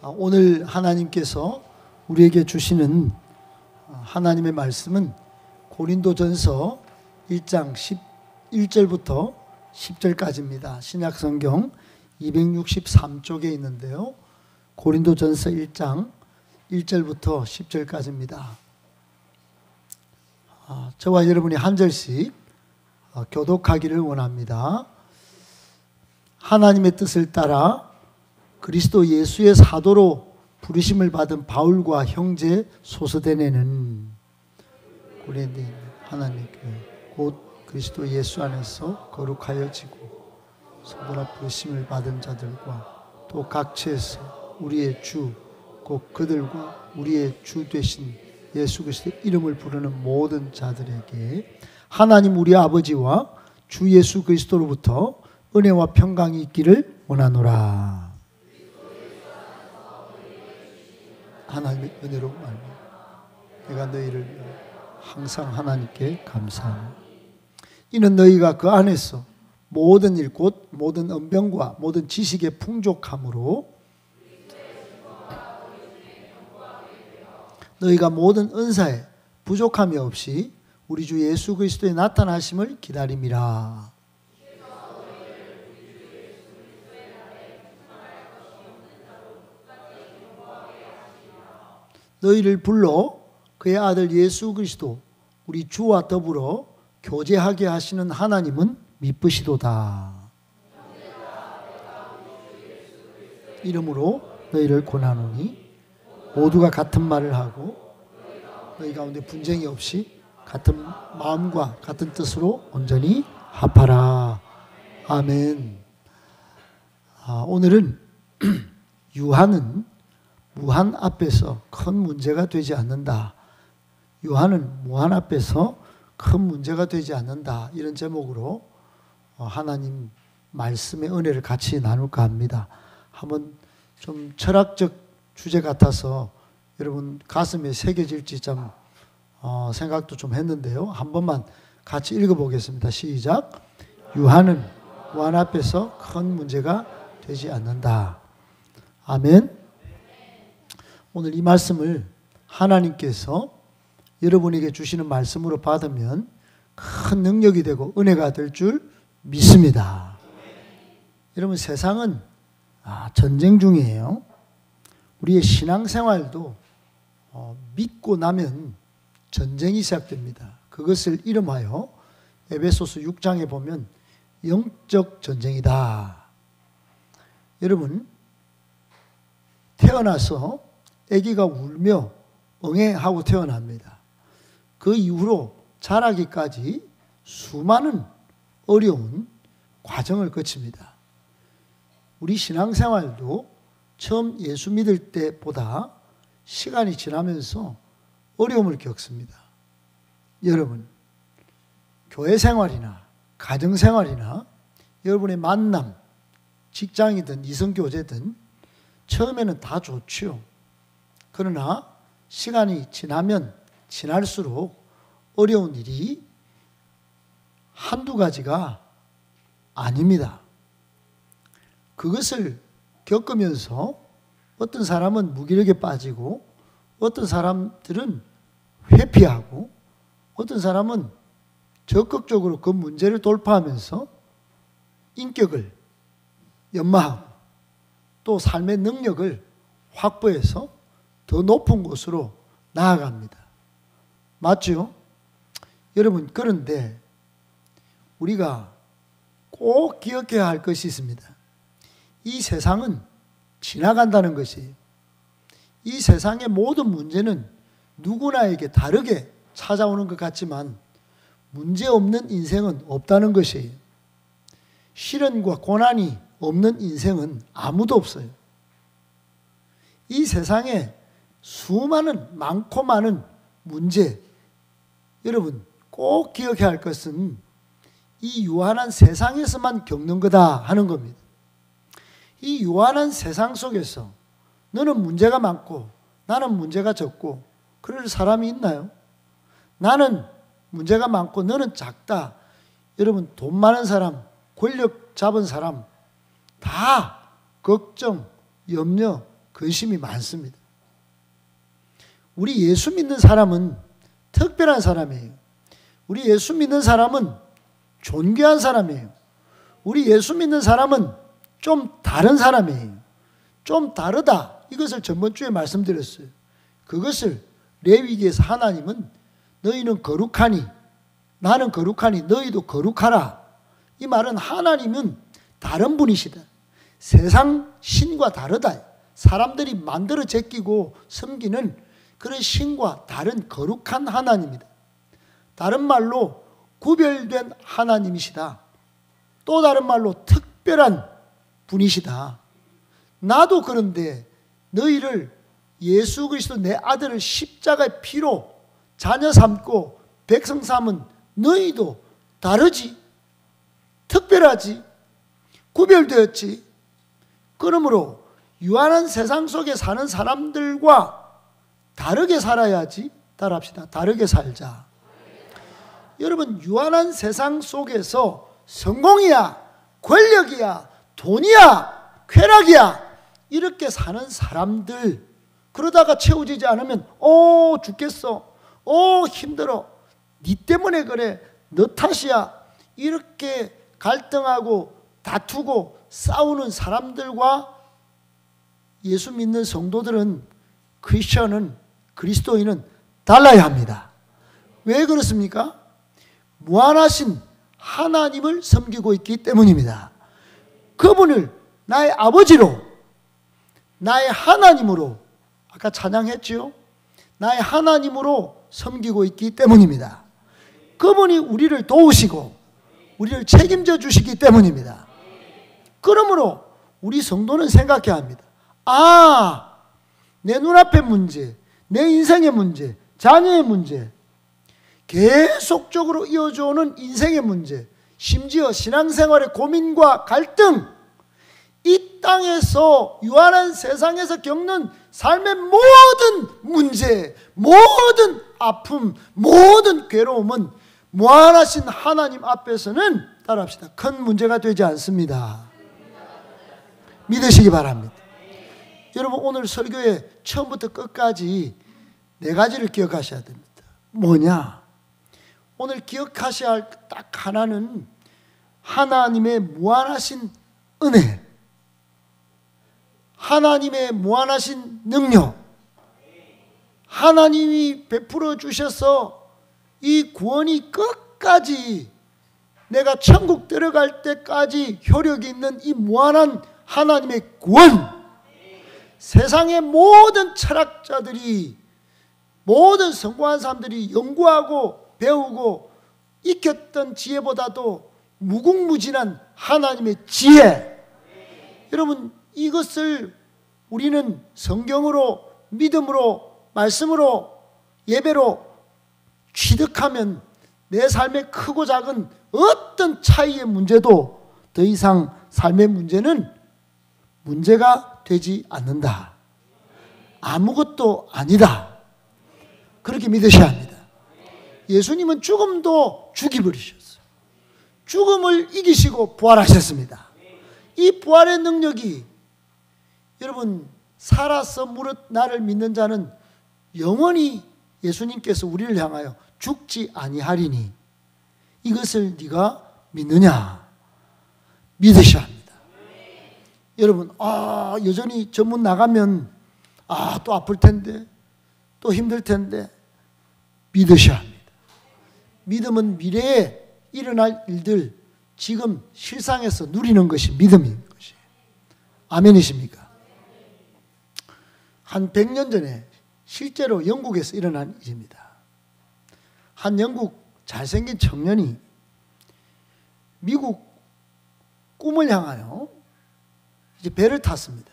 오늘 하나님께서 우리에게 주시는 하나님의 말씀은 고린도전서 1장 11절부터 10절까지입니다. 신약성경 263쪽에 있는데요. 고린도전서 1장 1절부터 10절까지입니다. 저와 여러분이 한 절씩 교독하기를 원합니다. 하나님의 뜻을 따라 그리스도 예수의 사도로 부르심을 받은 바울과 형제 소서대네는 고린도인 하나님 교회 곧 그리스도 예수 안에서 거룩하여지고 사도라 부르심을 받은 자들과 또 각처에서 우리의 주 곧 그들과 우리의 주 되신 예수 그리스도의 이름을 부르는 모든 자들에게 하나님 우리 아버지와 주 예수 그리스도로부터 은혜와 평강이 있기를 원하노라. 하나님의 은혜로 말미암아 내가 너희를 위하여 항상 하나님께 감사하노라. 이는 너희가 그 안에서 모든 일 곧 모든 언변과 모든 지식의 풍족함으로 너희가 모든 은사에 부족함이 없이 우리 주 예수 그리스도의 나타나심을 기다림이라. 너희를 불러 그의 아들 예수 그리스도 우리 주와 더불어 교제하게 하시는 하나님은 미쁘시도다. 이름으로 너희를 권하노니 모두가 같은 말을 하고 너희 가운데 분쟁이 없이 같은 마음과 같은 뜻으로 온전히 합하라. 아멘. 오늘은 유한은 무한 앞에서 큰 문제가 되지 않는다. 유한은 무한 앞에서 큰 문제가 되지 않는다. 이런 제목으로 하나님 말씀의 은혜를 같이 나눌까 합니다. 한번 좀 철학적 주제 같아서 여러분 가슴에 새겨질지 참 생각도 좀 했는데요. 한 번만 같이 읽어보겠습니다. 시작. 유한은 무한 앞에서 큰 문제가 되지 않는다. 아멘. 오늘 이 말씀을 하나님께서 여러분에게 주시는 말씀으로 받으면 큰 능력이 되고 은혜가 될 줄 믿습니다. 여러분 세상은 전쟁 중이에요. 우리의 신앙생활도 믿고 나면 전쟁이 시작됩니다. 그것을 이름하여 에베소서 6장에 보면 영적 전쟁이다. 여러분 태어나서 아기가 울며 응애하고 태어납니다. 그 이후로 자라기까지 수많은 어려운 과정을 거칩니다. 우리 신앙생활도 처음 예수 믿을 때보다 시간이 지나면서 어려움을 겪습니다. 여러분 교회 생활이나 가정 생활이나 여러분의 만남, 직장이든 이성교제든 처음에는 다 좋죠. 그러나 시간이 지나면 지날수록 어려운 일이 한두 가지가 아닙니다. 그것을 겪으면서 어떤 사람은 무기력에 빠지고 어떤 사람들은 회피하고 어떤 사람은 적극적으로 그 문제를 돌파하면서 인격을 연마하고 또 삶의 능력을 확보해서 더 높은 곳으로 나아갑니다. 맞죠? 여러분 그런데 우리가 꼭 기억해야 할 것이 있습니다. 이 세상은 지나간다는 것이에요. 이 세상의 모든 문제는 누구나에게 다르게 찾아오는 것 같지만 문제 없는 인생은 없다는 것이에요. 시련과 고난이 없는 인생은 아무도 없어요. 이 세상에 수많은 많고 많은 문제, 여러분 꼭 기억해야 할 것은 이 유한한 세상에서만 겪는 거다 하는 겁니다. 이 유한한 세상 속에서 너는 문제가 많고 나는 문제가 적고 그럴 사람이 있나요? 나는 문제가 많고 너는 작다. 여러분 돈 많은 사람, 권력 잡은 사람 다 걱정, 염려, 근심이 많습니다. 우리 예수 믿는 사람은 특별한 사람이에요. 우리 예수 믿는 사람은 존귀한 사람이에요. 우리 예수 믿는 사람은 좀 다른 사람이에요. 좀 다르다. 이것을 전번주에 말씀드렸어요. 그것을 레위기에서 하나님은 너희는 거룩하니 나는 거룩하니 너희도 거룩하라. 이 말은 하나님은 다른 분이시다. 세상 신과 다르다. 사람들이 만들어 제끼고 섬기는 그런 신과 다른 거룩한 하나님이다. 다른 말로 구별된 하나님이시다. 또 다른 말로 특별한 분이시다. 나도 그런데 너희를 예수 그리스도 내 아들을 십자가의 피로 자녀 삼고 백성 삼은 너희도 다르지. 특별하지. 구별되었지. 그러므로 유한한 세상 속에 사는 사람들과 다르게 살아야지. 따라합시다. 다르게 살자. 여러분, 유한한 세상 속에서 성공이야, 권력이야, 돈이야, 쾌락이야 이렇게 사는 사람들, 그러다가 채워지지 않으면 죽겠어, 힘들어, 니 때문에 그래, 너 탓이야, 이렇게 갈등하고 다투고 싸우는 사람들과 예수 믿는 성도들은, 크리스천은, 그리스도인은 달라야 합니다. 왜 그렇습니까? 무한하신 하나님을 섬기고 있기 때문입니다. 그분을 나의 아버지로, 나의 하나님으로, 아까 찬양했지요? 나의 하나님으로 섬기고 있기 때문입니다. 그분이 우리를 도우시고 우리를 책임져 주시기 때문입니다. 그러므로 우리 성도는 생각해야 합니다. 내 눈앞의 문제, 내 인생의 문제, 자녀의 문제, 계속적으로 이어져 오는 인생의 문제, 심지어 신앙생활의 고민과 갈등, 이 땅에서 유한한 세상에서 겪는 삶의 모든 문제, 모든 아픔, 모든 괴로움은 무한하신 하나님 앞에서는, 따라합시다, 큰 문제가 되지 않습니다. 믿으시기 바랍니다. 여러분, 오늘 설교의 처음부터 끝까지 네 가지를 기억하셔야 됩니다. 뭐냐? 오늘 기억하셔야 할 딱 하나는 하나님의 무한하신 은혜, 하나님의 무한하신 능력, 하나님이 베풀어 주셔서 이 구원이 끝까지, 내가 천국 들어갈 때까지 효력이 있는 이 무한한 하나님의 구원, 세상의 모든 철학자들이, 모든 성공한 사람들이 연구하고 배우고 익혔던 지혜보다도 무궁무진한 하나님의 지혜, 여러분, 이것을 우리는 성경으로, 믿음으로, 말씀으로, 예배로 취득하면 내 삶의 크고 작은 어떤 차이의 문제도 더 이상 삶의 문제는 문제가 되지 않는다. 아무것도 아니다. 그렇게 믿으셔야 합니다. 예수님은 죽음도 죽이버리셨어요. 죽음을 이기시고 부활하셨습니다. 이 부활의 능력이, 여러분, 살아서 무릇 나를 믿는 자는 영원히, 예수님께서 우리를 향하여 죽지 아니하리니 이것을 네가 믿느냐? 믿으셔야 합니다. 여러분, 여전히 전문 나가면 또 아플 텐데, 또 힘들 텐데, 믿으셔야 합니다. 믿음은 미래에 일어날 일들 지금 실상에서 누리는 것이 믿음인 것이에요. 아멘이십니까? 한 100년 전에 실제로 영국에서 일어난 일입니다. 한 영국 잘생긴 청년이 미국 꿈을 향하여 이제 배를 탔습니다.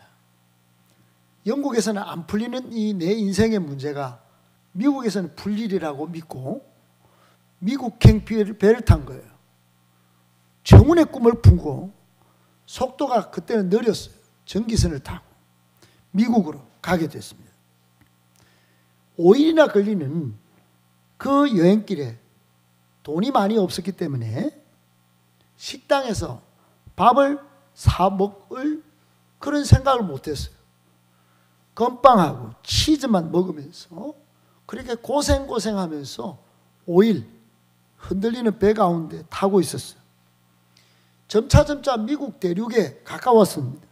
영국에서는 안 풀리는 이 내 인생의 문제가 미국에서는 풀리리라고 믿고 미국행 배를 탄 거예요. 정운의 꿈을 품고, 속도가 그때는 느렸어요. 전기선을 타고 미국으로 가게 됐습니다. 5일이나 걸리는 그 여행길에 돈이 많이 없었기 때문에 식당에서 밥을 사 먹을 그런 생각을 못했어요. 건빵하고 치즈만 먹으면서 그렇게 고생하면서 5일 흔들리는 배 가운데 타고 있었어요. 점차 미국 대륙에 가까웠습니다.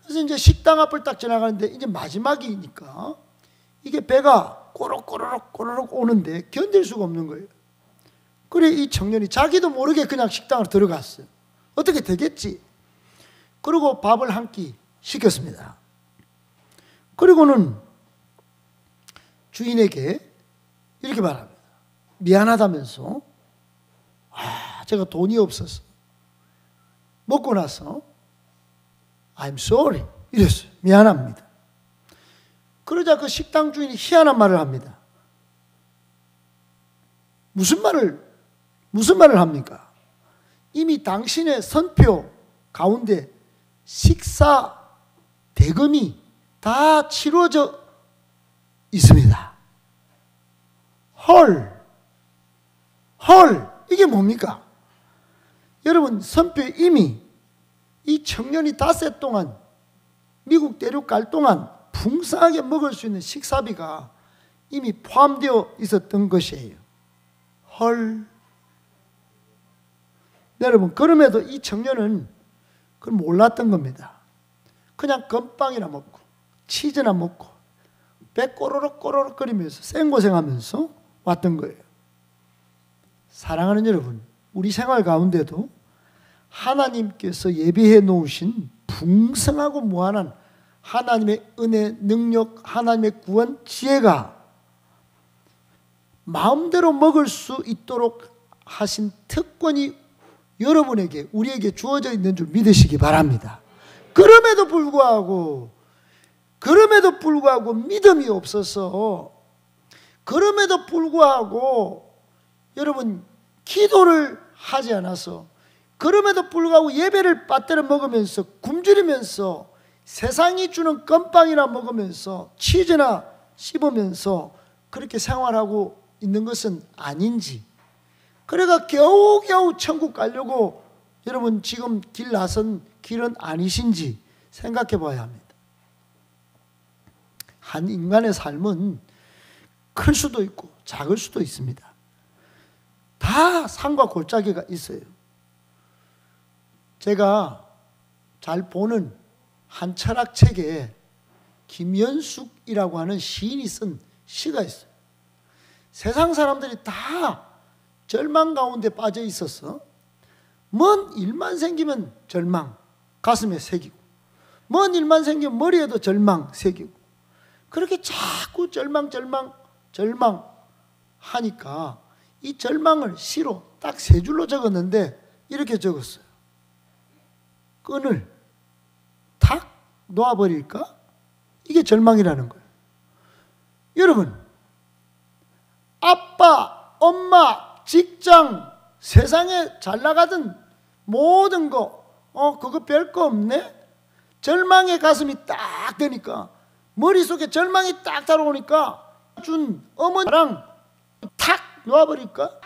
그래서 이제 식당 앞을 딱 지나가는데 이제 마지막이니까 이게 배가 꼬르륵 오는데 견딜 수가 없는 거예요. 그래 이 청년이 자기도 모르게 그냥 식당으로 들어갔어요. 어떻게 되겠지? 그리고 밥을 한 끼 시켰습니다. 그리고는 주인에게 이렇게 말합니다. 미안하다면서 제가 돈이 없어서 먹고 나서 I'm sorry 이랬어요. 미안합니다. 그러자 그 식당 주인이 희한한 말을 합니다. 무슨 말을 합니까? 이미 당신의 선표 가운데 식사 대금이 다 치러져 있습니다. 헐, 이게 뭡니까? 여러분, 선표에 이미 이 청년이 닷새 동안 미국 대륙 갈 동안 풍성하게 먹을 수 있는 식사비가 이미 포함되어 있었던 것이에요. 헐. 여러분, 그럼에도 이 청년은 그걸 몰랐던 겁니다. 그냥 건빵이나 먹고 치즈나 먹고 배 꼬르륵 거리면서 생고생하면서 왔던 거예요. 사랑하는 여러분, 우리 생활 가운데도 하나님께서 예비해 놓으신 풍성하고 무한한 하나님의 은혜, 능력, 하나님의 구원, 지혜가 마음대로 먹을 수 있도록 하신 특권이 여러분에게, 우리에게 주어져 있는 줄 믿으시기 바랍니다. 그럼에도 불구하고 믿음이 없어서, 그럼에도 불구하고 여러분 기도를 하지 않아서, 그럼에도 불구하고 예배를 빠뜨려 먹으면서 굶주리면서 세상이 주는 건빵이나 먹으면서 치즈나 씹으면서 그렇게 생활하고 있는 것은 아닌지, 그래가 겨우겨우 천국 가려고 여러분 지금 길 나선 길은 아니신지 생각해 봐야 합니다. 한 인간의 삶은 클 수도 있고 작을 수도 있습니다. 다 산과 골짜기가 있어요. 제가 잘 보는 한 철학책에 김연숙이라고 하는 시인이 쓴 시가 있어요. 세상 사람들이 다 절망 가운데 빠져 있어서 먼 일만 생기면 절망 가슴에 새기고, 먼 일만 생기면 머리에도 절망 새기고, 그렇게 자꾸 절망 하니까 이 절망을 시로 딱 세 줄로 적었는데 이렇게 적었어요. 끈을 탁 놓아버릴까? 이게 절망이라는 거예요. 여러분, 아빠, 엄마, 직장, 세상에 잘 나가던 모든 거, 그거 별거 없네? 절망의 가슴이 딱 되니까, 머릿속에 절망이 딱 달아오니까 준 어머니랑 탁 놓아버릴까?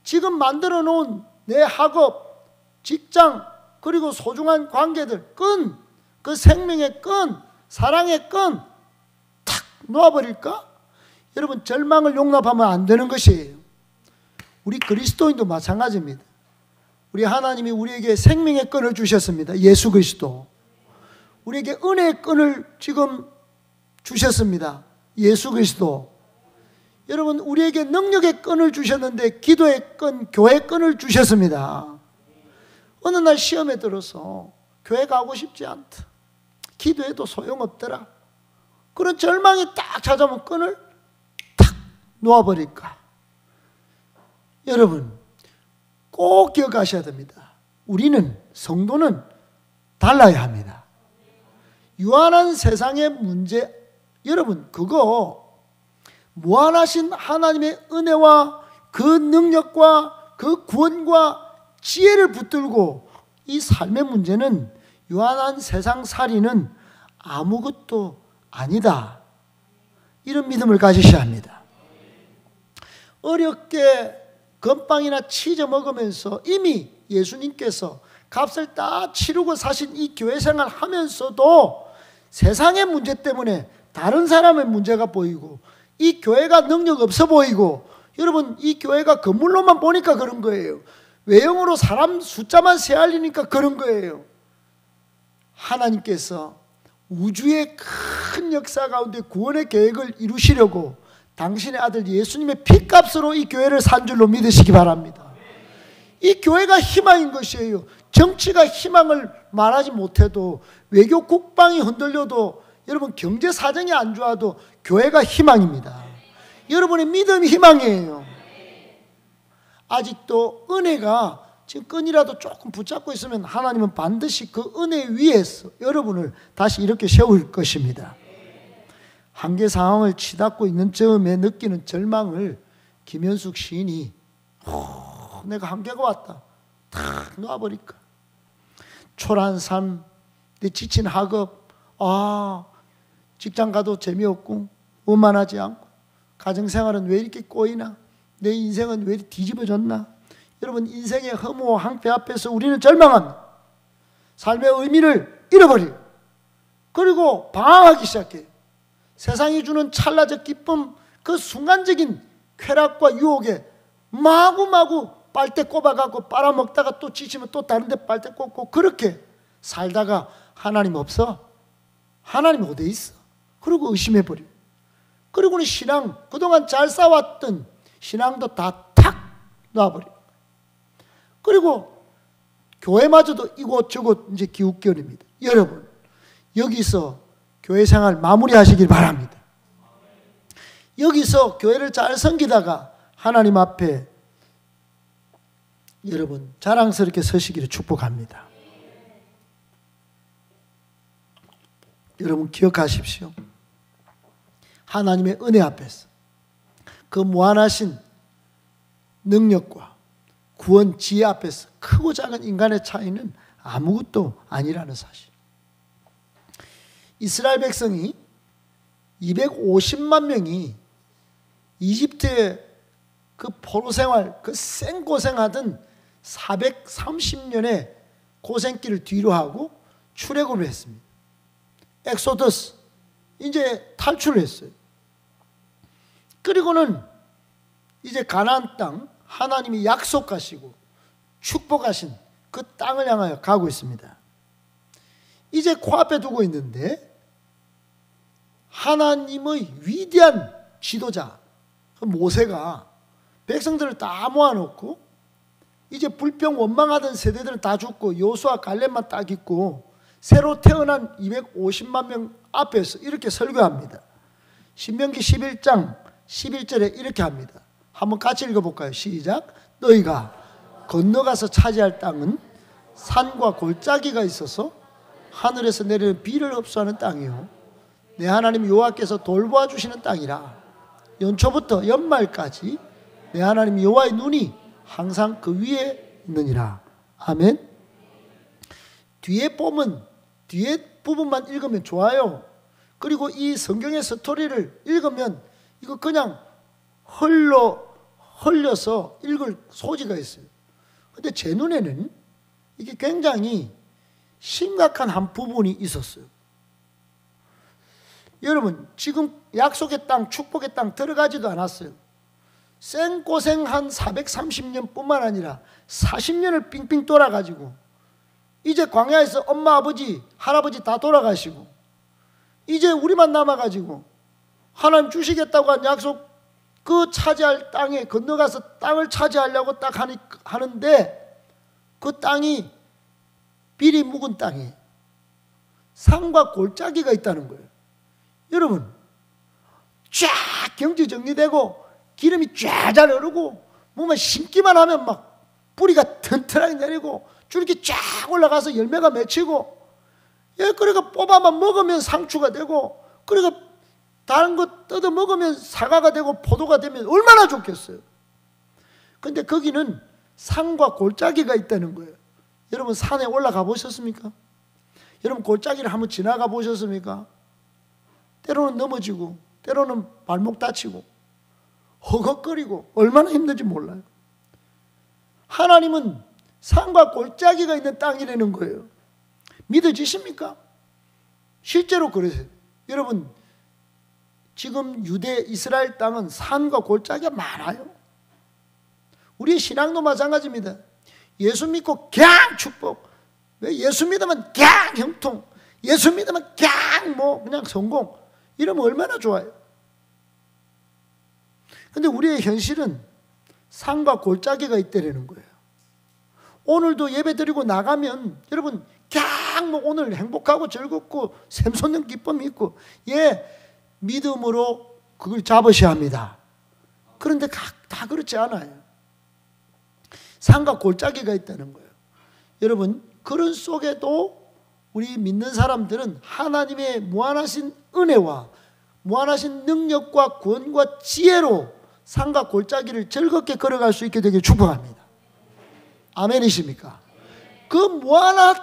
지금 만들어 놓은 내 학업, 직장, 그리고 소중한 관계들, 끈, 그 생명의 끈, 사랑의 끈 탁 놓아버릴까? 여러분, 절망을 용납하면 안 되는 것이에요. 우리 그리스도인도 마찬가지입니다. 우리 하나님이 우리에게 생명의 끈을 주셨습니다. 예수 그리스도. 우리에게 은혜의 끈을 지금 주셨습니다. 예수 그리스도. 여러분, 우리에게 능력의 끈을 주셨는데 기도의 끈, 교회의 끈을 주셨습니다. 어느 날 시험에 들어서 교회 가고 싶지 않다, 기도해도 소용없더라, 그런 절망이 딱 찾아오면 끈을 탁 놓아버릴까? 여러분, 꼭 기억하셔야 됩니다. 우리는, 성도는 달라야 합니다. 유한한 세상의 문제, 여러분, 그거 무한하신 하나님의 은혜와 그 능력과 그 구원과 지혜를 붙들고 이 삶의 문제는, 유한한 세상 살이는 아무것도 아니다, 이런 믿음을 가지셔야 합니다. 어렵게 건빵이나 치즈 먹으면서 이미 예수님께서 값을 다 치르고 사신 이 교회 생활 하면서도 세상의 문제 때문에 다른 사람의 문제가 보이고 이 교회가 능력 없어 보이고, 여러분 이 교회가 건물로만 보니까 그런 거예요. 외형으로 사람 숫자만 세알리니까 그런 거예요. 하나님께서 우주의 큰 역사 가운데 구원의 계획을 이루시려고 당신의 아들 예수님의 피값으로 이 교회를 산 줄로 믿으시기 바랍니다. 이 교회가 희망인 것이에요. 정치가 희망을 말하지 못해도, 외교 국방이 흔들려도, 여러분 경제 사정이 안 좋아도 교회가 희망입니다. 여러분의 믿음이 희망이에요. 아직도 은혜가 지금 끈이라도 조금 붙잡고 있으면 하나님은 반드시 그 은혜 위에서 여러분을 다시 이렇게 세울 것입니다. 한계 상황을 치닫고 있는 즈음에 느끼는 절망을 김현숙 시인이 내가 한계가 왔다 탁 놔버릴까. 초라한 삶, 내 지친 학업, 직장 가도 재미없고 원만하지 않고 가정생활은 왜 이렇게 꼬이나, 내 인생은 왜 이렇게 뒤집어졌나. 여러분 인생의 허무와 황폐 앞에서 우리는 절망합니다. 삶의 의미를 잃어버려요. 그리고 방황하기 시작해요. 세상이 주는 찰나적 기쁨, 그 순간적인 쾌락과 유혹에 마구마구 빨대 꼽아갖고 빨아먹다가 또 지치면 또 다른 데 빨대 꼽고, 그렇게 살다가 하나님 없어? 하나님 어디 있어? 그리고 의심해버려. 그리고는 신앙, 그동안 잘 쌓아왔던 신앙도 다 탁 놔버려. 그리고 교회마저도 이곳저곳 이제 기웃거립니다. 여러분 여기서 교회 생활 마무리하시길 바랍니다. 여기서 교회를 잘 섬기다가 하나님 앞에 여러분 자랑스럽게 서시기를 축복합니다. 여러분 기억하십시오. 하나님의 은혜 앞에서 그 무한하신 능력과 구원 지혜 앞에서 크고 작은 인간의 차이는 아무것도 아니라는 사실. 이스라엘 백성이 250만 명이 이집트의 그 포로 생활, 그 생고생하던 430년의 고생길을 뒤로 하고 출애굽을 했습니다. 엑소더스, 이제 탈출을 했어요. 그리고는 이제 가나안 땅, 하나님이 약속하시고 축복하신 그 땅을 향하여 가고 있습니다. 이제 코앞에 두고 있는데 하나님의 위대한 지도자 모세가 백성들을 다 모아놓고, 이제 불평 원망하던 세대들은 다 죽고 여호수아 갈렙만 딱 있고 새로 태어난 250만 명 앞에서 이렇게 설교합니다. 신명기 11장 11절에 이렇게 합니다. 한번 같이 읽어볼까요? 시작. 너희가 건너가서 차지할 땅은 산과 골짜기가 있어서 하늘에서 내리는 비를 흡수하는 땅이요, 내 하나님 여호와께서 돌보아 주시는 땅이라. 연초부터 연말까지 내 하나님 여호와의 눈이 항상 그 위에 있느니라. 아멘. 뒤에 부분만 읽으면 좋아요. 그리고 이 성경의 스토리를 읽으면 이거 그냥 흘려서 읽을 소지가 있어요. 근데 제 눈에는 이게 굉장히 심각한 한 부분이 있었어요. 여러분 지금 약속의 땅, 축복의 땅 들어가지도 않았어요. 생고생한 430년 뿐만 아니라 40년을 빙빙 돌아가지고 이제 광야에서 엄마, 아버지, 할아버지 다 돌아가시고 이제 우리만 남아가지고 하나님 주시겠다고 한 약속 그 차지할 땅에 건너가서 땅을 차지하려고 딱 하는데 그 땅이 비리 묵은 땅에 산과 골짜기가 있다는 거예요. 여러분 쫙 경지 정리되고 기름이 쫙잘 흐르고 뭐만 심기만 하면 막 뿌리가 튼튼하게 내리고 줄기 쫙 올라가서 열매가 맺히고, 그러니까 뽑아만 먹으면 상추가 되고, 그러니까 다른 거 뜯어 먹으면 사과가 되고 포도가 되면 얼마나 좋겠어요. 그런데 거기는 산과 골짜기가 있다는 거예요. 여러분 산에 올라가 보셨습니까? 여러분 골짜기를 한번 지나가 보셨습니까? 때로는 넘어지고 때로는 발목 다치고 허걱거리고 얼마나 힘든지 몰라요. 하나님은 산과 골짜기가 있는 땅이라는 거예요. 믿어지십니까? 실제로 그러세요. 여러분, 지금 유대 이스라엘 땅은 산과 골짜기가 많아요. 우리의 신앙도 마찬가지입니다. 예수 믿고 그냥 축복, 예수 믿으면 그냥 형통, 예수 믿으면 그냥 그냥 성공, 이러면 얼마나 좋아요. 근데 우리의 현실은 산과 골짜기가 있다는 거예요. 오늘도 예배 드리고 나가면 여러분 그냥 오늘 행복하고 즐겁고 샘솟는 기쁨이 있고, 믿음으로 그걸 잡으셔야 합니다. 그런데 다 그렇지 않아요. 산과 골짜기가 있다는 거예요. 여러분, 그런 속에도 우리 믿는 사람들은 하나님의 무한하신 은혜와 무한하신 능력과 구원과 지혜로 산과 골짜기를 즐겁게 걸어갈 수 있게 되길 축복합니다. 아멘이십니까? 그 무한한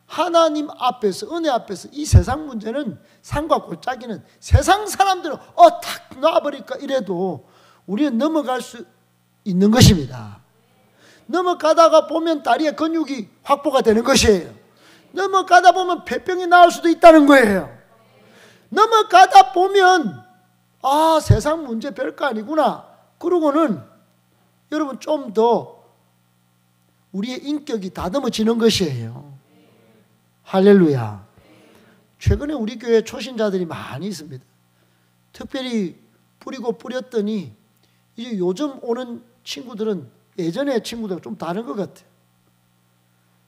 하나님 앞에서, 은혜 앞에서 이 세상 문제는, 산과 골짜기는 세상 사람들은 탁 놔버릴까 이래도 우리는 넘어갈 수 있는 것입니다. 넘어가다가 보면 다리에 근육이 확보가 되는 것이에요. 넘어가다 보면 폐병이 나올 수도 있다는 거예요. 넘어가다 보면 세상 문제 별거 아니구나. 그러고는 여러분 좀 더 우리의 인격이 다듬어지는 것이에요. 할렐루야. 최근에 우리 교회에 초신자들이 많이 있습니다. 특별히 뿌리고 뿌렸더니 이제 요즘 오는 친구들은 예전의 친구들과 좀 다른 것 같아요.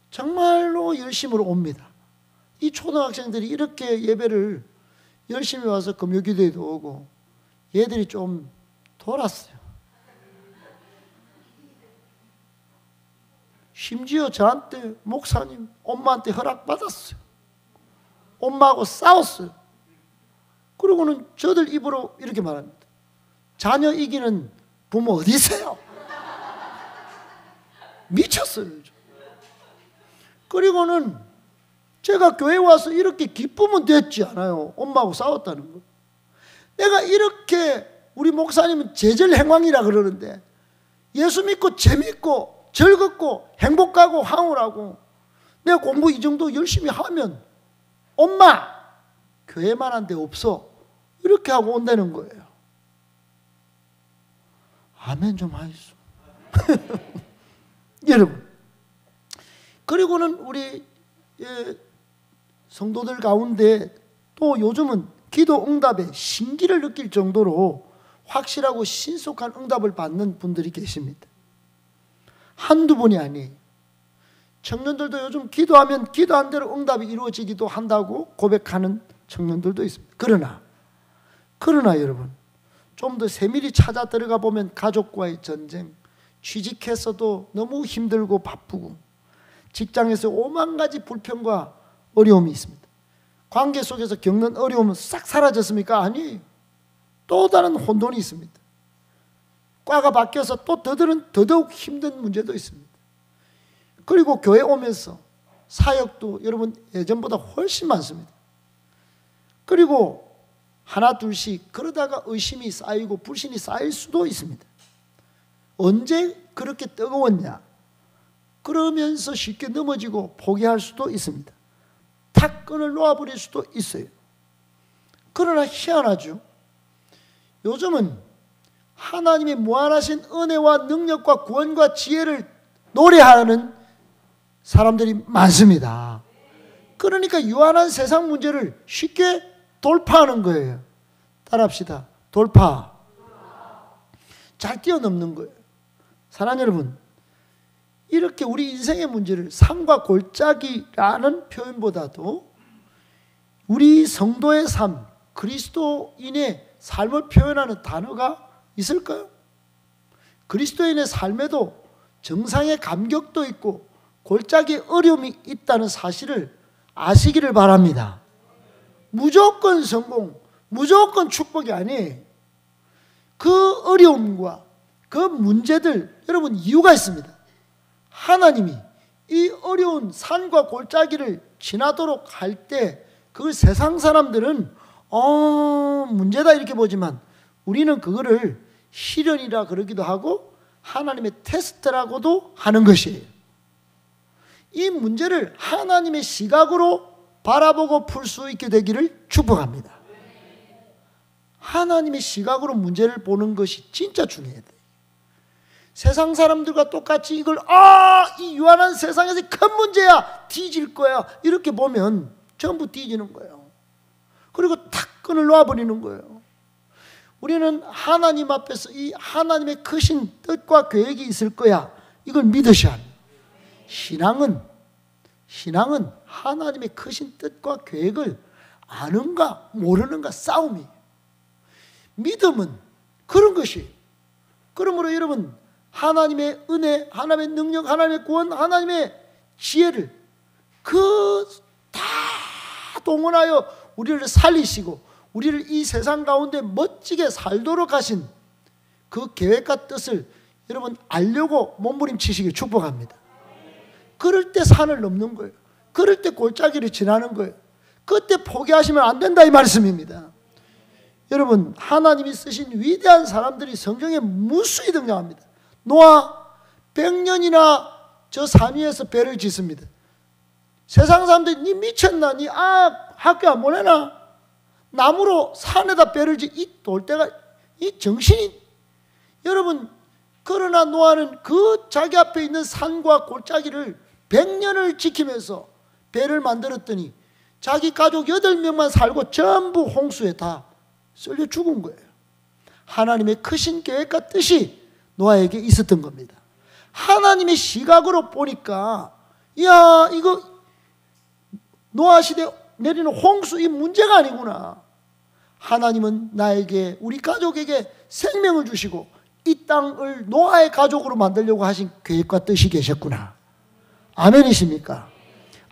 정말로 열심으로 옵니다. 이 초등학생들이 이렇게 예배를 열심히 와서 금요기도에도 오고, 얘들이 좀 돌았어요. 심지어 저한테, 목사님, 엄마한테 허락받았어요. 엄마하고 싸웠어요. 그러고는 저들 입으로 이렇게 말합니다. 자녀 이기는 부모 어디 있어요? 미쳤어요. 그리고는 제가 교회 와서 이렇게 기쁘면 됐지 않아요. 엄마하고 싸웠다는 거. 내가 이렇게, 우리 목사님은 제절행황이라 그러는데, 예수 믿고 재밌고 즐겁고 행복하고 황홀하고 내가 공부 이 정도 열심히 하면 엄마 교회만 한 데 없어, 이렇게 하고 온다는 거예요. 아멘 좀 하이소. 여러분, 그리고는 우리 성도들 가운데 또 요즘은 기도 응답에 신기를 느낄 정도로 확실하고 신속한 응답을 받는 분들이 계십니다. 한두 분이 아니에요. 청년들도 요즘 기도하면 기도한 대로 응답이 이루어지기도 한다고 고백하는 청년들도 있습니다. 그러나 여러분, 좀 더 세밀히 찾아 들어가 보면 가족과의 전쟁, 취직해서도 너무 힘들고 바쁘고, 직장에서 오만 가지 불평과 어려움이 있습니다. 관계 속에서 겪는 어려움은 싹 사라졌습니까? 아니에요. 또 다른 혼돈이 있습니다. 과가 바뀌어서 또 더더욱 힘든 문제도 있습니다. 그리고 교회 오면서 사역도 여러분 예전보다 훨씬 많습니다. 그리고 하나 둘씩 그러다가 의심이 쌓이고 불신이 쌓일 수도 있습니다. 언제 그렇게 뜨거웠냐? 그러면서 쉽게 넘어지고 포기할 수도 있습니다. 탁 끈을 놓아버릴 수도 있어요. 그러나 희한하죠. 요즘은 하나님의 무한하신 은혜와 능력과 구원과 지혜를 노래하는 사람들이 많습니다. 그러니까 유한한 세상 문제를 쉽게 돌파하는 거예요. 따라합시다. 돌파. 잘 뛰어넘는 거예요. 사랑하는 여러분, 이렇게 우리 인생의 문제를 산과 골짜기라는 표현보다도 우리 성도의 삶, 그리스도인의 삶을 표현하는 단어가 있을까요? 그리스도인의 삶에도 정상의 감격도 있고 골짜기의 어려움이 있다는 사실을 아시기를 바랍니다. 무조건 성공, 무조건 축복이 아니에요. 그 어려움과 그 문제들, 여러분 이유가 있습니다. 하나님이 이 어려운 산과 골짜기를 지나도록 할 때 그 세상 사람들은 문제다 이렇게 보지만 우리는 그거를 시련이라 그러기도 하고 하나님의 테스트라고도 하는 것이에요. 이 문제를 하나님의 시각으로 바라보고 풀 수 있게 되기를 축복합니다. 하나님의 시각으로 문제를 보는 것이 진짜 중요해요. 세상 사람들과 똑같이 이걸 이 유한한 세상에서 큰 문제야, 뒤질 거야, 이렇게 보면 전부 뒤지는 거예요. 그리고 탁 끈을 놓아버리는 거예요. 우리는 하나님 앞에서 이 하나님의 크신 뜻과 계획이 있을 거야, 이걸 믿으셔야 합니다. 신앙은 하나님의 크신 뜻과 계획을 아는가 모르는가 싸움이에요. 믿음은 그런 것이에요. 그러므로 여러분, 하나님의 은혜, 하나님의 능력, 하나님의 구원, 하나님의 지혜를 다 동원하여 우리를 살리시고 우리를 이 세상 가운데 멋지게 살도록 하신 그 계획과 뜻을 여러분 알려고 몸부림치시길 축복합니다. 그럴 때 산을 넘는 거예요. 그럴 때 골짜기를 지나는 거예요. 그때 포기하시면 안 된다, 이 말씀입니다. 여러분, 하나님이 쓰신 위대한 사람들이 성경에 무수히 등장합니다. 노아 100년이나 저 산 위에서 배를 짓습니다. 세상 사람들이 니 미쳤나? 니 학교 안 보내나? 나무로 산에다 배를 이 돌대가 이 정신이. 여러분, 그러나 노아는 그 자기 앞에 있는 산과 골짜기를 100년을 지키면서 배를 만들었더니 자기 가족 8명만 살고 전부 홍수에 다 쏠려 죽은 거예요. 하나님의 크신 계획과 뜻이 노아에게 있었던 겁니다. 하나님의 시각으로 보니까 야, 이거 노아 시대 내리는 홍수 이 문제가 아니구나. 하나님은 나에게, 우리 가족에게 생명을 주시고 이 땅을 노아의 가족으로 만들려고 하신 계획과 뜻이 계셨구나. 아멘이십니까?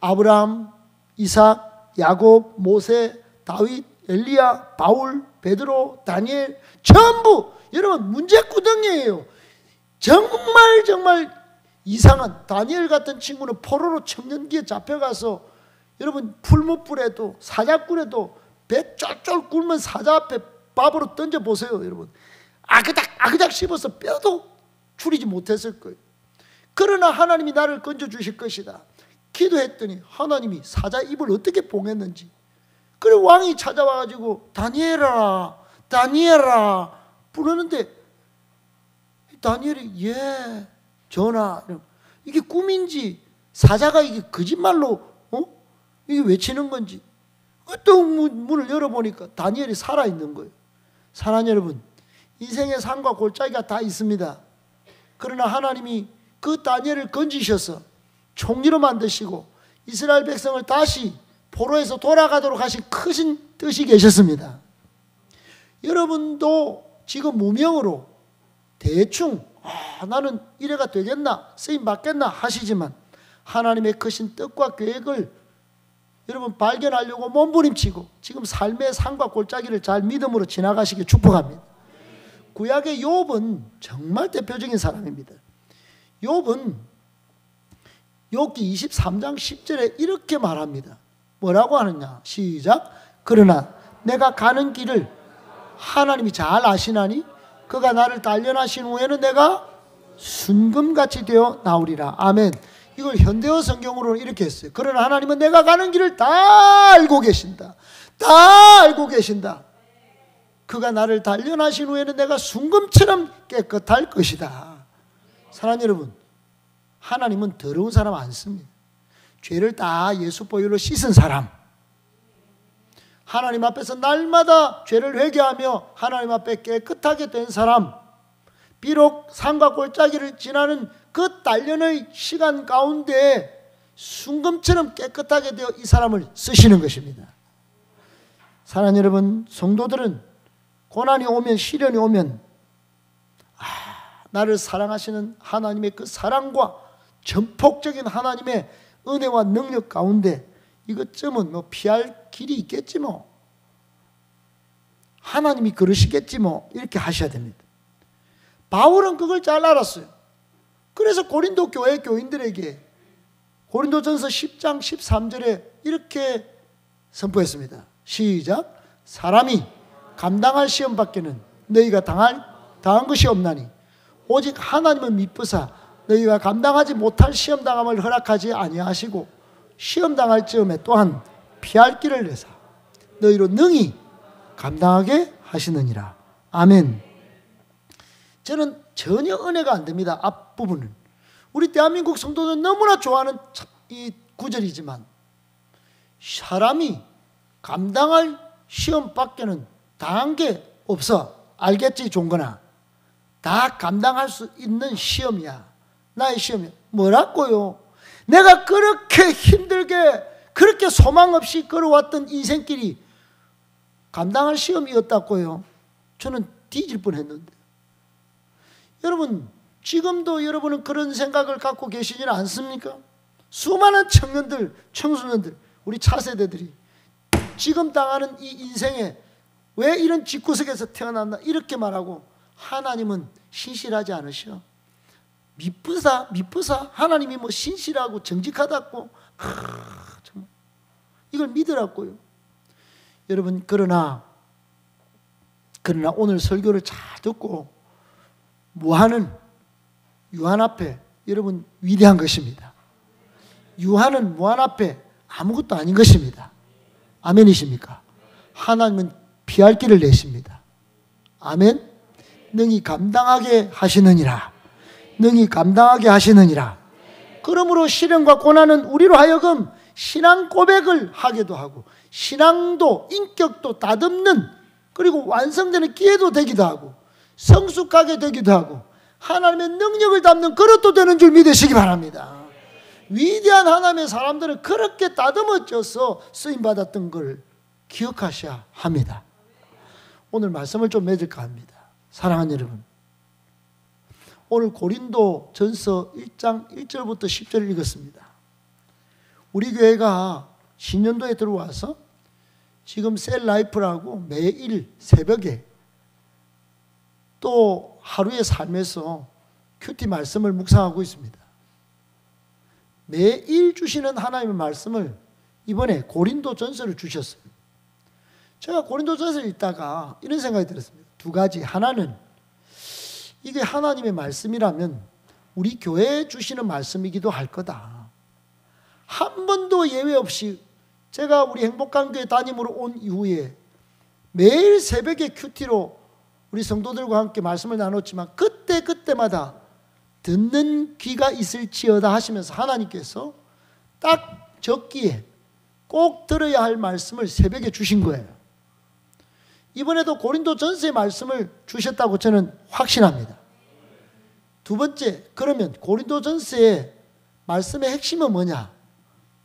아브라함, 이삭, 야곱, 모세, 다윗, 엘리야, 바울, 베드로, 다니엘 전부 여러분 문제구덩이에요. 정말 이상한 다니엘 같은 친구는 포로로 청년기에 잡혀가서 여러분 풀무불에도 사자굴에도 배 쫄쫄 굶은 사자 앞에 밥으로 던져보세요. 여러분 아그작 씹어서 뼈도 추리지 못했을 거예요. 그러나 하나님이 나를 건져주실 것이다 기도했더니 하나님이 사자 입을 어떻게 봉했는지, 그래 왕이 찾아와가지고 다니엘아 부르는데 다니엘이 예 전하, 이게 꿈인지 사자가 이게 거짓말로 이게 외치는 건지 또 문을 열어보니까 다니엘이 살아있는 거예요. 사랑하는 여러분, 인생의 산과 골짜기가 다 있습니다. 그러나 하나님이 그 다니엘을 건지셔서 총리로 만드시고 이스라엘 백성을 다시 포로에서 돌아가도록 하신 크신 뜻이 계셨습니다. 여러분도 지금 무명으로 대충 나는 이래가 되겠나, 쓰임 받겠나 하시지만 하나님의 크신 뜻과 계획을 여러분 발견하려고 몸부림치고 지금 삶의 산과 골짜기를 잘 믿음으로 지나가시길 축복합니다. 구약의 욥은 정말 대표적인 사람입니다. 욥은 욥기 23장 10절에 이렇게 말합니다. 뭐라고 하느냐? 시작. 그러나 내가 가는 길을 하나님이 잘 아시나니 그가 나를 단련하신 후에는 내가 순금같이 되어 나오리라. 아멘. 이걸 현대어 성경으로는 이렇게 했어요. 그러나 하나님은 내가 가는 길을 다 알고 계신다. 다 알고 계신다. 그가 나를 단련하신 후에는 내가 순금처럼 깨끗할 것이다. 사랑하는 여러분, 하나님은 더러운 사람 안 씁니다. 죄를 다 예수 보혈로 씻은 사람, 하나님 앞에서 날마다 죄를 회개하며 하나님 앞에 깨끗하게 된 사람, 비록 산과 골짜기를 지나는 그 단련의 시간 가운데 순금처럼 깨끗하게 되어 이 사람을 쓰시는 것입니다. 사랑하는 여러분, 성도들은 고난이 오면, 시련이 오면 나를 사랑하시는 하나님의 그 사랑과 전폭적인 하나님의 은혜와 능력 가운데 이것쯤은 뭐 피할 길이 있겠지 뭐, 하나님이 그러시겠지 뭐, 이렇게 하셔야 됩니다. 바울은 그걸 잘 알았어요. 그래서 고린도 교회 교인들에게 고린도전서 10장 13절에 이렇게 선포했습니다. 시작. 사람이 감당할 시험 밖에는 너희가 당한 것이 없나니 오직 하나님은 미쁘사 너희가 감당하지 못할 시험당함을 허락하지 아니하시고 시험당할 즈음에 또한 피할 길을 내사 너희로 능히 감당하게 하시느니라. 아멘. 저는 전혀 은혜가 안 됩니다. 앞부분은. 우리 대한민국 성도들은 너무나 좋아하는 이 구절이지만 사람이 감당할 시험 밖에는 당한 게 없어. 알겠지 종건아? 다 감당할 수 있는 시험이야. 나의 시험이야. 뭐라고요? 내가 그렇게 힘들게 그렇게 소망 없이 걸어왔던 인생길이 감당할 시험이었다고요. 저는 뒤질 뻔했는데. 여러분 지금도 여러분은 그런 생각을 갖고 계시지는 않습니까? 수많은 청년들, 청소년들, 우리 차세대들이 지금 당하는 이 인생에 왜 이런 집구석에서 태어났나 이렇게 말하고 하나님은 신실하지 않으셔. 미쁘사 하나님이 뭐 신실하고 정직하다고 정말 이걸 믿으라고요. 여러분 그러나 오늘 설교를 잘 듣고 무한은 유한 앞에 여러분 위대한 것입니다. 유한은 무한 앞에 아무것도 아닌 것입니다. 아멘이십니까? 하나님은 피할 길을 내십니다. 아멘. 능히 감당하게 하시느니라. 능히 감당하게 하시느니라. 그러므로 시련과 고난은 우리로 하여금 신앙 고백을 하게도 하고 신앙도 인격도 다듬는 그리고 완성되는 기회도 되기도 하고 성숙하게 되기도 하고 하나님의 능력을 담는 그릇도 되는 줄 믿으시기 바랍니다. 위대한 하나님의 사람들은 그렇게 다듬어져서 쓰임받았던 걸 기억하셔야 합니다. 오늘 말씀을 좀 맺을까 합니다. 사랑하는 여러분, 오늘 고린도 전서 1장 1절부터 10절을 읽었습니다. 우리 교회가 신년도에 들어와서 지금 셀라이프라고 매일 새벽에 또 하루의 삶에서 큐티 말씀을 묵상하고 있습니다. 매일 주시는 하나님의 말씀을 이번에 고린도 전서를 주셨어요. 제가 고린도 전서를 읽다가 이런 생각이 들었습니다. 두 가지. 하나는 이게 하나님의 말씀이라면 우리 교회에 주시는 말씀이기도 할 거다. 한 번도 예외 없이 제가 우리 행복한 교회 담임으로 온 이후에 매일 새벽에 큐티로 우리 성도들과 함께 말씀을 나눴지만 그때마다 듣는 귀가 있을지어다 하시면서 하나님께서 딱 적기에 꼭 들어야 할 말씀을 새벽에 주신 거예요. 이번에도 고린도 전서의 말씀을 주셨다고 저는 확신합니다. 두 번째, 그러면 고린도 전서의 말씀의 핵심은 뭐냐?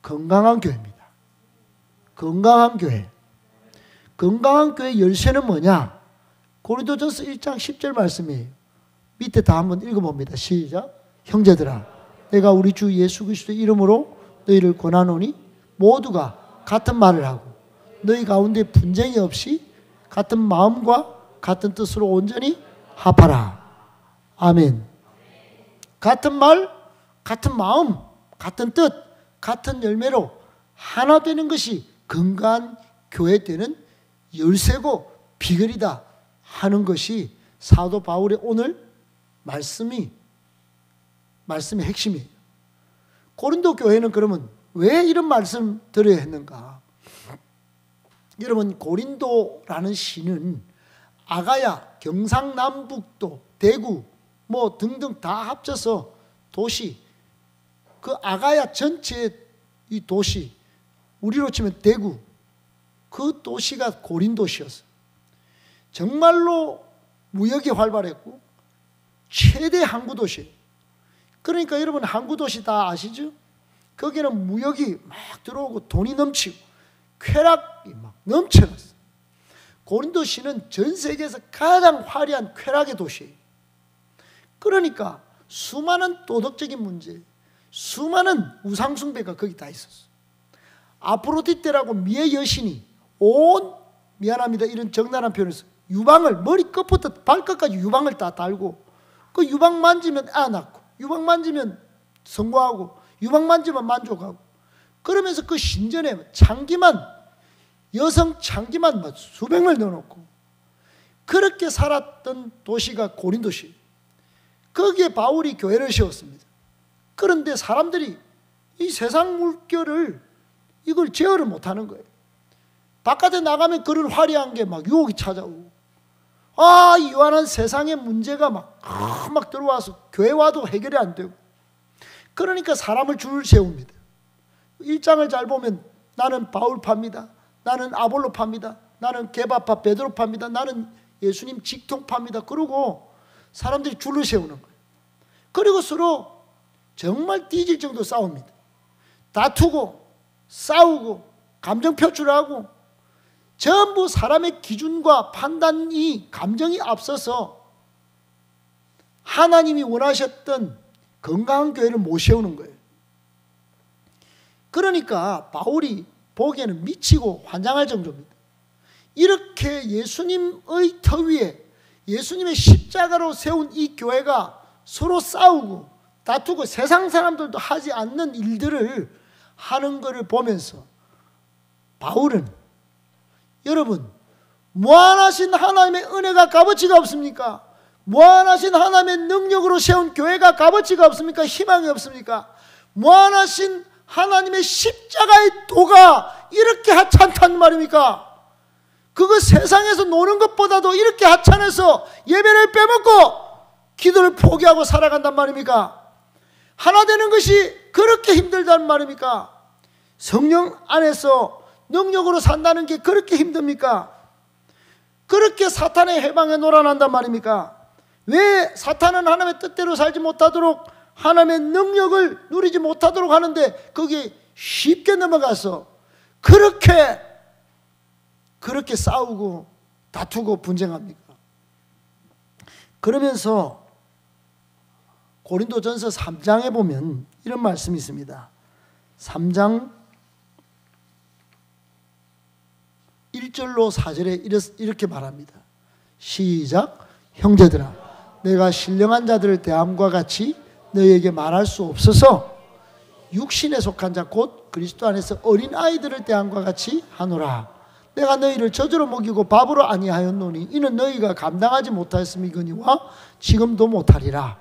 건강한 교회입니다. 건강한 교회. 건강한 교회 열쇠는 뭐냐? 고린도 전서 1장 10절 말씀이에요. 밑에 다 한번 읽어봅니다. 시작. 형제들아, 내가 우리 주 예수 그리스도의 이름으로 너희를 권하노니 모두가 같은 말을 하고 너희 가운데 분쟁이 없이 같은 마음과 같은 뜻으로 온전히 합하라. 아멘. 같은 말, 같은 마음, 같은 뜻, 같은 열매로 하나 되는 것이 건강한 교회 되는 열쇠고 비결이다 하는 것이 사도 바울의 오늘 말씀의 핵심이에요. 고린도 교회는 그러면 왜 이런 말씀 드려야 했는가? 여러분, 고린도라는 시는 아가야, 경상남북도, 대구 뭐 등등 다 합쳐서 도시, 그 아가야 전체의 이 도시, 우리로 치면 대구, 그 도시가 고린도시였어요. 정말로 무역이 활발했고 최대 항구 도시예요. 그러니까 여러분 항구 도시 다 아시죠? 거기는 무역이 막 들어오고 돈이 넘치고 쾌락이 막 넘쳐났어요. 고린도시는 전 세계에서 가장 화려한 쾌락의 도시예요. 그러니까 수많은 도덕적인 문제, 수많은 우상숭배가 거기 다 있었어요. 아프로디테라고 미의 여신이 미안합니다 이런 적나라한 표현을 써요. 유방을 머리 끝부터 발끝까지 유방을 다 달고 그 유방 만지면 애 낳고 유방 만지면 성공하고 유방 만지면 만족하고 그러면서 그 신전에 창기만 여성 창기만 수백 명 넣어놓고 그렇게 살았던 도시가 고린도시. 거기에 바울이 교회를 세웠습니다. 그런데 사람들이 이 세상 물결을 이걸 제어를 못하는 거예요. 바깥에 나가면 그런 화려한 게 막 유혹이 찾아오고, 이 요한한 세상의 문제가 막 들어와서 교회 와도 해결이 안 되고, 그러니까 사람을 줄 세웁니다. 1장을 잘 보면 나는 바울파입니다, 나는 아볼로파입니다, 나는 게바파 베드로파입니다, 나는 예수님 직통파입니다. 그러고 사람들이 줄을 세우는 거예요. 그리고 서로 정말 뒤질 정도 싸웁니다. 다투고 싸우고 감정 표출하고, 전부 사람의 기준과 판단이 감정이 앞서서 하나님이 원하셨던 건강한 교회를 못 세우는 거예요. 그러니까 바울이 보기에는 미치고 환장할 정도입니다. 이렇게 예수님의 터 위에 예수님의 십자가로 세운 이 교회가 서로 싸우고 다투고 세상 사람들도 하지 않는 일들을 하는 것을 보면서 바울은, 여러분, 무한하신 하나님의 은혜가 값어치가 없습니까? 무한하신 하나님의 능력으로 세운 교회가 값어치가 없습니까? 희망이 없습니까? 무한하신 하나님의 십자가의 도가 이렇게 하찮단 말입니까? 그거 세상에서 노는 것보다도 이렇게 하찮아서 예배를 빼먹고 기도를 포기하고 살아간단 말입니까? 하나 되는 것이 그렇게 힘들단 말입니까? 성령 안에서 능력으로 산다는 게 그렇게 힘듭니까? 그렇게 사탄의 해방에 놀아난단 말입니까? 왜 사탄은 하나님의 뜻대로 살지 못하도록, 하나님의 능력을 누리지 못하도록 하는데 거기에 쉽게 넘어가서 그렇게 싸우고 다투고 분쟁합니까? 그러면서 고린도전서 3장에 보면 이런 말씀이 있습니다. 3장 1절로 4절에 이렇게 말합니다. 시작. 형제들아, 내가 신령한 자들을 대함과 같이 너희에게 말할 수 없어서 육신에 속한 자 곧 그리스도 안에서 어린 아이들을 대함과 같이 하노라. 내가 너희를 저주로 먹이고 밥으로 아니하였노니 이는 너희가 감당하지 못하였음이거니와 지금도 못하리라.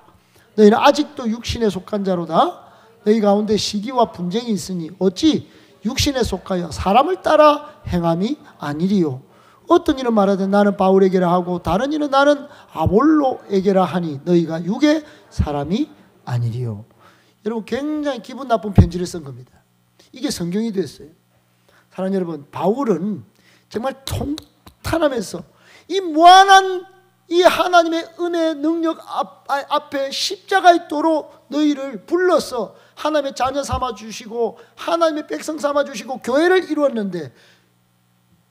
너희는 아직도 육신에 속한 자로다. 너희 가운데 시기와 분쟁이 있으니 어찌 육신에 속하여 사람을 따라 행함이 아니리요. 어떤 이는 말하되 나는 바울에게라 하고 다른 이는 나는 아볼로에게라 하니 너희가 육의 사람이 아니리요. 여러분, 굉장히 기분 나쁜 편지를 쓴 겁니다. 이게 성경이 됐어요. 사랑하는 여러분, 바울은 정말 통탄하면서 이 무한한 이 하나님의 은혜 능력 앞에 십자가의 도로 너희를 불러서 하나님의 자녀 삼아주시고 하나님의 백성 삼아주시고 교회를 이루었는데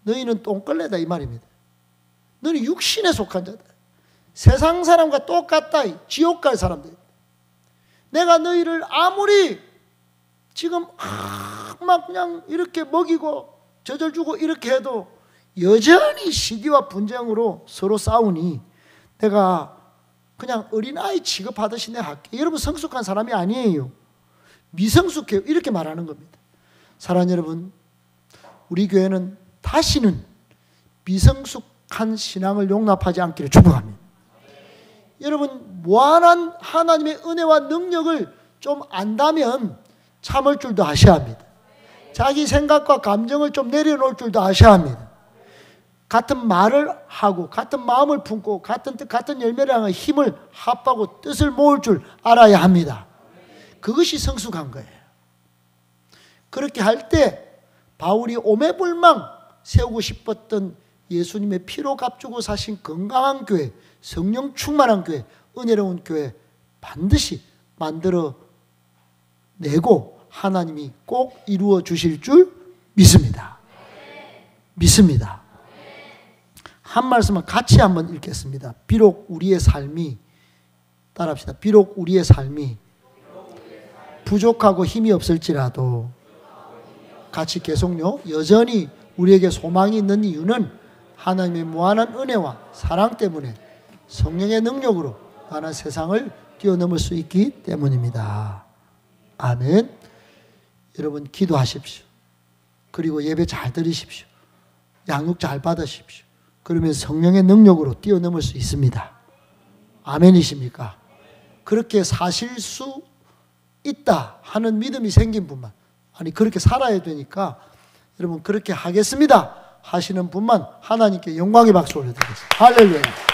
너희는 똥걸레다 이 말입니다. 너희는 육신에 속한 자다. 세상 사람과 똑같다. 지옥 갈 사람들. 내가 너희를 아무리 지금 막 그냥 이렇게 먹이고 젖을 주고 이렇게 해도 여전히 시기와 분쟁으로 서로 싸우니 내가 그냥 어린아이 취급하듯이 내가 할게. 여러분, 성숙한 사람이 아니에요. 미성숙해요. 이렇게 말하는 겁니다. 사랑하는 여러분, 우리 교회는 다시는 미성숙한 신앙을 용납하지 않기를 축복합니다. 여러분, 무한한 하나님의 은혜와 능력을 좀 안다면 참을 줄도 아셔야 합니다. 자기 생각과 감정을 좀 내려놓을 줄도 아셔야 합니다. 같은 말을 하고 같은 마음을 품고 같은 뜻 같은 열매를 향해 힘을 합하고 뜻을 모을 줄 알아야 합니다. 그것이 성숙한 거예요. 그렇게 할 때 바울이 오매불망 세우고 싶었던 예수님의 피로 값주고 사신 건강한 교회, 성령 충만한 교회, 은혜로운 교회 반드시 만들어 내고 하나님이 꼭 이루어 주실 줄 믿습니다. 믿습니다. 한 말씀은 같이 한번 읽겠습니다. 비록 우리의 삶이, 따라합시다. 비록 우리의 삶이 부족하고 힘이 없을지라도, 같이 계속요. 여전히 우리에게 소망이 있는 이유는 하나님의 무한한 은혜와 사랑 때문에 성령의 능력으로 많은 세상을 뛰어넘을 수 있기 때문입니다. 아멘. 여러분, 기도하십시오. 그리고 예배 잘 들으십시오. 양육 잘 받으십시오. 그러면 성령의 능력으로 뛰어넘을 수 있습니다. 아멘이십니까? 그렇게 사실 수 있다 하는 믿음이 생긴 분만, 아니 그렇게 살아야 되니까 여러분 그렇게 하겠습니다 하시는 분만 하나님께 영광의 박수 올려드리겠습니다. 할렐루야.